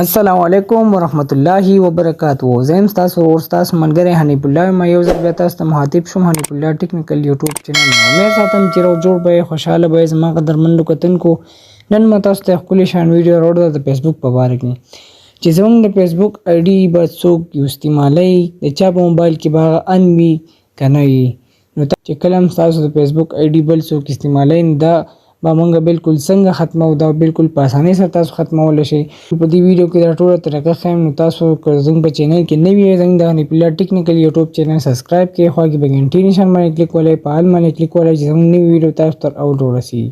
السلام علیکم ورحمت الله وبرکاتو. زم تاسو او تاسو ملګری حنیف الله ما یو ځل بیا تاسو ته مخاطب شوم. حنیف الله ټیکنیکل یوټیوب چینل مې ساتم چې رو جوړ به خوشاله به زما قدرمنو کتونکو. نن ما تاسو ته خپل شان ویډیو راوړل د فیسبوک په اړه کې چې زموږ د فیسبوک آی ډي به څوک استعمالي د چا په موبایل کې به انوي کنه نو چې کلم تاسو د فیسبوک آی ډي بل څوک استعمالي دا با مونږ بالکل څنګه ختمو دا بالکل په اسانۍ سره تاسو ختمول شي. په دې ویډیو کې دا ټول طریقه خیم نو تاسو زنګ په چینل کې نوی زنګ د حنیف الله ټیکنیکل یوټیوب چینل سبسکرایب کړئ خو کې به غنټې نشان باندې کلیک ولای په حال باندې کلیک ولای چې زموږ نوی ویډیو تاسو ته اورول شي.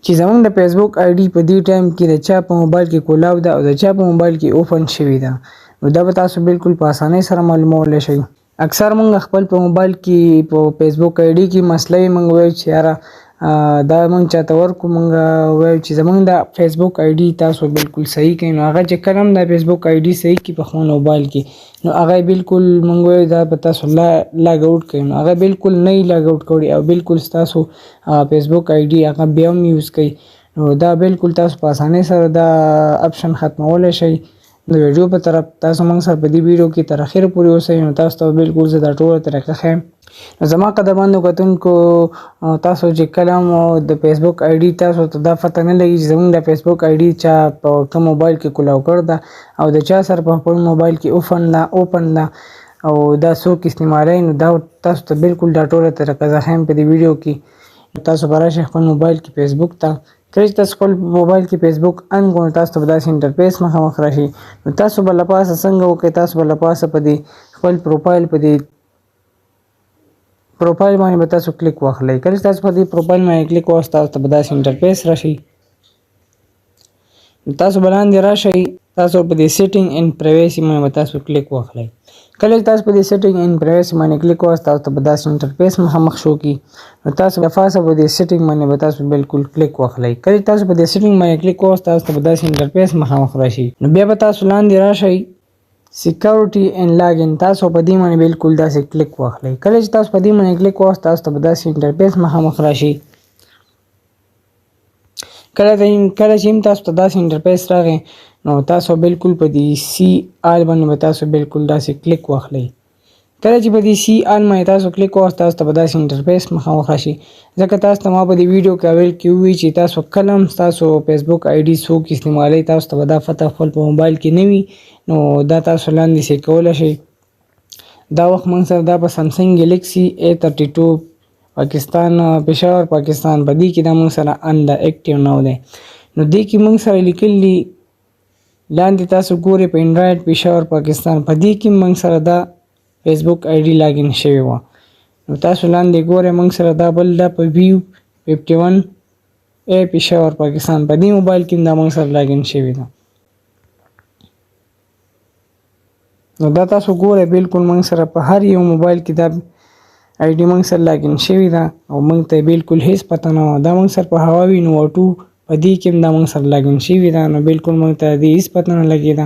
چې زموږ د فیسبوک آی ډي په دې ټایم کې د چا په موبایل کې کولاو ده او د چا په موبایل کې اوپن شوی ده نو دا به تاسو بالکل په اسانۍ سره معلومول شي. اکثر مونږ خپل په موبایل کې په فیسبوک آی ډي کې مسلې مونږ وایو چې یاره دا مونږ چاته ورکو مونږ وایو چې زمونږ د فیسبوک آی ډي تاسو بالکل صحیح کړئ. نو هغه چې کلم د فیسبوک آی ډي صحیح کړي په خپل موبایل کې نو هغه بالکل مونږ وایو دا به تاسو لاګ آوټ کړئ. نو هغه بالکل نه لاګ آوټ کړئ او بالکل تاسو فیسبوک آی ډي هغه بیا هم یوز کړئ نو دا بالکل تاسو په اسانۍ سره دا اپشن ختمولی شئ. د ویډیو په طرف تاسو موږ سره په دې ویډیو کې تر اخره پورې اوسئ نو تاسو ته بالکل زه دا ټوله طریقه ښیم. زما قدرمنو کتونکو تاسو چې کله د فیسبوک آی ډي تاسو ته دا پته نه لګي چې زموږ د فیسبوک آی ډي چا په کوم موبایل کې کولاو کړ ده او د چا سره په خپل موبایل کې اوپن ده او دا څوک استعمالوي نو دا تاسو ته بالکل دا ټوله طریقه زه ښیم په دې ویډیو کې. تاسو به راشئ خپل موبایل کې فیسبوک ته کله چې تاسو خپل موبایل کې فیسبوک ان کوئ تاسو ته به داسې انټرفیس مخامخ راشي. نو تاسو به له پاسه څنګه وکړئ تاسو به له پاسه په دې خپل پروفایل باندې به تاسو کلیک واخلئ. کله چې تاسو په دې پروفایل باندې کلیک واخلئ تاسو ته به داسې انټرفیس راشي. تاسو به لاندې راشئ تاسو په دې سیټینګ ان پرایویسي باندې به تاسو کلیک واخلئ. کله چې تاسو په دې سیټینګ ان پرایویسي باندې کلیک واخلئ تاسو ته به داسې انټرفیس مخامخ شو کی نو تاسو د فاسه په دې سیټینګ باندې به تاسو بالکل کلیک واخلئ. کله چې تاسو په دې سیټینګ باندې کلیک واخلئ تاسو ته به داسې انټرفیس مخامخ راشي. نو بیا به تاسو لاندې راشئ سکیورټي ان لاګین تاسو په دې باندې بالکل داسې کلیک واخلئ. کله چې تاسو په دې باندې کلیک واخلئ تاسو ته به داسې انټرفیس مخامخ راشي. کله چې تاسو ته داسې انټرفیس راغی نو تاسو بالکل په دې سی آل باندې به تاسو بالکل داسې کلیک واخلئ. کله چې په دې سی آل باندې تاسو کلیک واخلئ تاسو ته به داسې انټرفیس مخامخ راشي. ځکه تاسو ته ما په دې ویډیو کې اول کې وویل چې تاسو کله هم تاسو فیسبوک آی ډي څوک استعمالوي تاسو ته به دا پته خپل په موبایل کې نه وي نو دا تاسو لاندې سیټ کولی شئ. دا وخت موږ سره دا په سامسنګ ګلیکسي A32 پاکستان پېښور پاکستان په دې کې دا موږ سره ان د اکټیو نو دی نو دې کې موږ سره لیکلي لاندې تاسو ګورئ په انډرایډ پېښور پاکستان په دې کې موږ سره دا فیسبوک آی ډي لاګین شوی وه نو تاسو لاندې ګورئ موږ سره دا بل دا په ویو 51 A پېښور پاکستان په دې موبایل کې دا موږ سره لاګین شوی ده. نو دا تاسو ګورئ بالکل موږ سره په هر یو موبایل کې دا آی ډي موږ سره لاګین شوی ده او موږ ته بالکل هیڅ پته نه وه. دا موږ سره په هواوي نووا 2 په دې کې دا موږ سره لاګین شوی ده نو بالکل موږ ته دې هیڅ پته نه لګېده.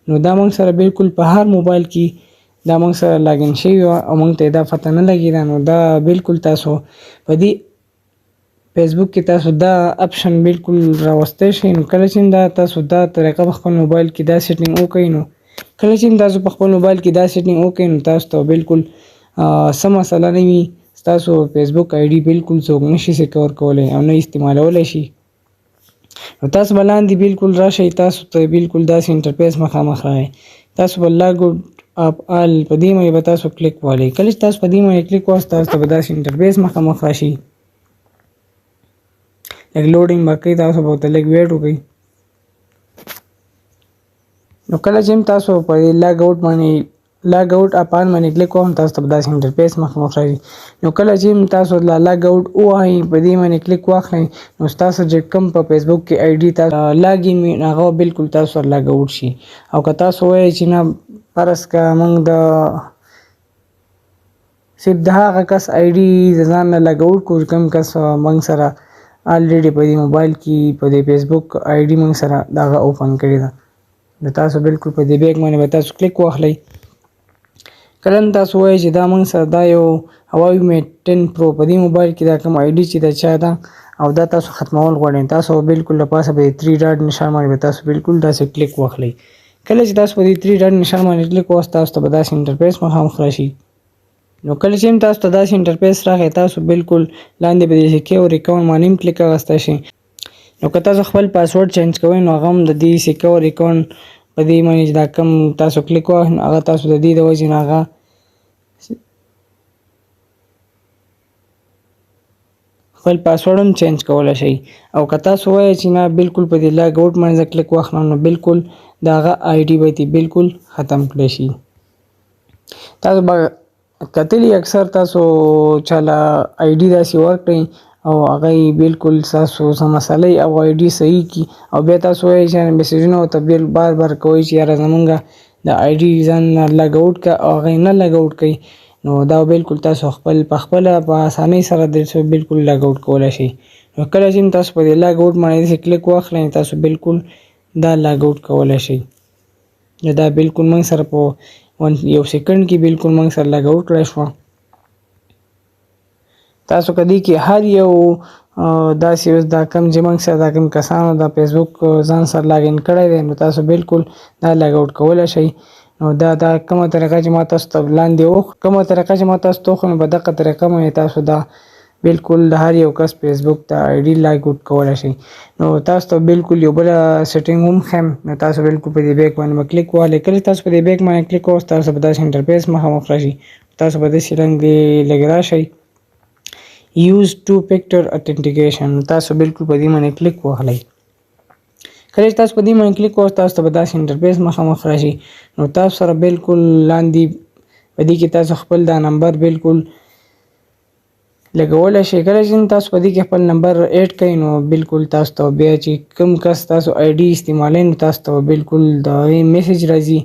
نو دا موږ سره بالکل په هر موبایل کې دا موږ سره لاګین شوی وه او موږ ته دا پته نه لګېده. نو دا بالکل تاسو په دې فیسبوک کې تاسو دا اپشن بالکل راوستی شئ. نو کله چې دا تاسو دا طریقه په خپل موبایل کې دا سیټینګ وکړئ نو کله چې تاسو په خپل موبایل کې دا سیټینګ وکړئ نو تاسو ته بالکل څه مسله نه وي. تاسو فیسبوک آی ډي بالکل څوک نشي سکور کولی او نه استعمالولی شي. نو تاسو به لاندې بالکل راشئ تاسو ته بالکل داسې انټرفیس مخامخ راغی. تاسو به لاګ آوټ اپ آل په دې باندې به تاسو کلیک والئ. کله چې تاسو په دې باندې کلیک واخلئ تاسو ته به داسې انټرفیس مخامخ راشي. لږ لوډینګ به کوي تاسو به ورته لږ ویټ وکړئ. نو کله چې تاسو په لاګ آوټ اپ آل باندې کلیک وکړئ تاسو ته به داسې انټرفیس مخامخ راشي. نو کله چې تاسو لاګ آوټ ووهئ په دې باندې کلیک واخلئ نو تاسو چې کوم په فیسبوک کې آی ډي تاسو لاګین وي هغه بالکل تاسو سره لاګ آوټ شي. او که تاسو وایئ چې نه فرض که موږ د صرف د هغه کس آی ډي د ځان نه لاګ آوټ کړو کوم کس موږ سره الریډي په دې موبایل کې په دې فیسبوک آی ډي موږ سره دغه اوپن کړې ده نو تاسو بالکل په دې بیک باندې به تاسو کلیک واخلئ. کله تاسو وایئ چې دا موږ سره دا یو هواوی میټ 10 پرو په دې موبایل کې دا کوم آی ډي چې د چا ده او دا تاسو ختمول غواړئ، تاسو بالکل له پاسه به 3 ډاټ نشان باندې به تاسو بالکل داسې کلیک واخلئ. کله چې تاسو په دې 3 ډاټ نشان باندې کلیک ووهئ تاسو ته به داسې انټرفیس مخامخ راشي. نو کله چې تاسو ته داسې انټرفیس راغی تاسو بالکل لاندې به د سکیور اکاونټ باندې هم کلیک اخیستی شئ. نو که تاسو خپل پاسورډ چینج کوئ نو هغه هم د دې سکیور اکاونټ په دې باندې چې دا کوم تاسو کلیک ووهئ نو هغه تاسو د دې د وجې نه هغه خپل پاسورډ هم چینج کولی شئ. او که تاسو وایئ چې نه بالکل په دې لاګ آوټ باندې کلیک واخلم نو بالکل د هغه آی ډي به بالکل ختم کړی شي. تاسو به کتلی اکثر تاسو چاله آی ډي داسې ورکړئ او هغه بالکل تاسو څه مسئله او آی ډي صحیح کړي او بیا تاسو وایئ چې میسیجونه ورته بار بار کوئ چې یاره زمونږ د آی ډي ځان لاګ آوټ کړه او هغه یې نه لاګ آوټ کوي نو دا بالکل تاسو خپل په خپله په اسانۍ سره بالکل لاګ آوټ کولی شئ. نو کله چې تاسو په دې لاګ آوټ باندې کلیک واخلئ تاسو بالکل دا لاګ آوټ کولی شئ. دا بالکل موږ سره په یو سیکنډ کې بالکل موږ سره لاګ آوټ کړی شوه. تاسو که دې کې هر یو داسې اوس دا کوم چې موږ سره دا کوم کسانو د فیسبوک ځان سره لاګین کړی دی نو تاسو بالکل دا لاګ آوټ کولی شئ. نو دا کومه طریقه چې ما تاسو ته لاندې کومه طریقه چې ما تاسو ته وښیم په دغه طریقه باندې تاسو دا بالکل د هر یو کس فیسبوک ته آی ډي لاګ آوټ کولی شئ. نو تاسو ته بالکل یو بله سیټینګ هم ښیم نو تاسو بالکل په دې بیک باندې به کلیک ووهئ. کله تاسو په دې بیک باندې کلیک ووهئ تاسو به داسې انټرفیس مخامخ راشي. تاسو به داسې رنګ لږ راشئ یوز ټو فیکټر اتنټیکیشن تاسو بالکل په دې باندې کلیک ووهئ. کله چې تاسو په دې باندې کلیک ووهئ تاسو ته به داسې انټرفیس مخامخ راشي. نو تاسو سره بالکل لاندې په دې کې تاسو خپل دا نمبر بالکل لګولی شئ. کله چې تاسو په دې کې خپل نمبر ایډ کړئ نو بالکل تاسو ته بیا چې کوم کس تاسو آی ډي استعمالوئ نو تاسو ته بالکل د میسیج راځي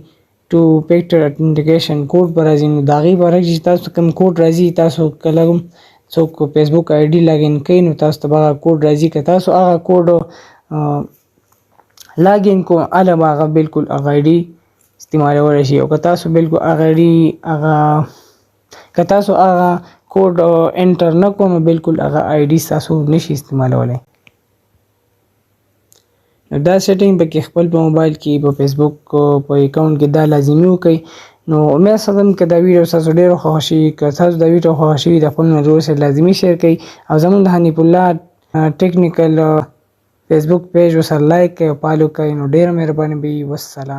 ټو فیکټر اتنټیکیشن کوډ به راځي. نو د هغې برعکس چې تاسو کوم کوډ راځي تاسو کله هم څوک فیسبوک آی ډي لاګین کوي نو تاسو ته به هغه کوډ راځي. که تاسو هغه کوډ لاګین کو هله به هغه بالکل هغه آی ډي استعمالولی شي او که تاسو بالکل هغه آی ډي که تاسو هغه کوډ انټر نه کړو نو بالکل هغه آی ډي تاسو نشي استعمالولی. نو دا سیټینګ پکې خپل په موبایل کې په فیسبوک په اکاونټ کې دا لازمي وکړئ. نو امید ساتم که دا ویډیو تاسو ډېره خوښه شي. که تاسو دا ویډیو خوښه شوي د خپل ملګرو سره لازمي شیر کړئ او زموږ د حنیف الله ټیکنیکل فیسبوک پیج ورسره لایک کړئ او فالو کړئ. نو ډېره مهرباني به وي. والسلام.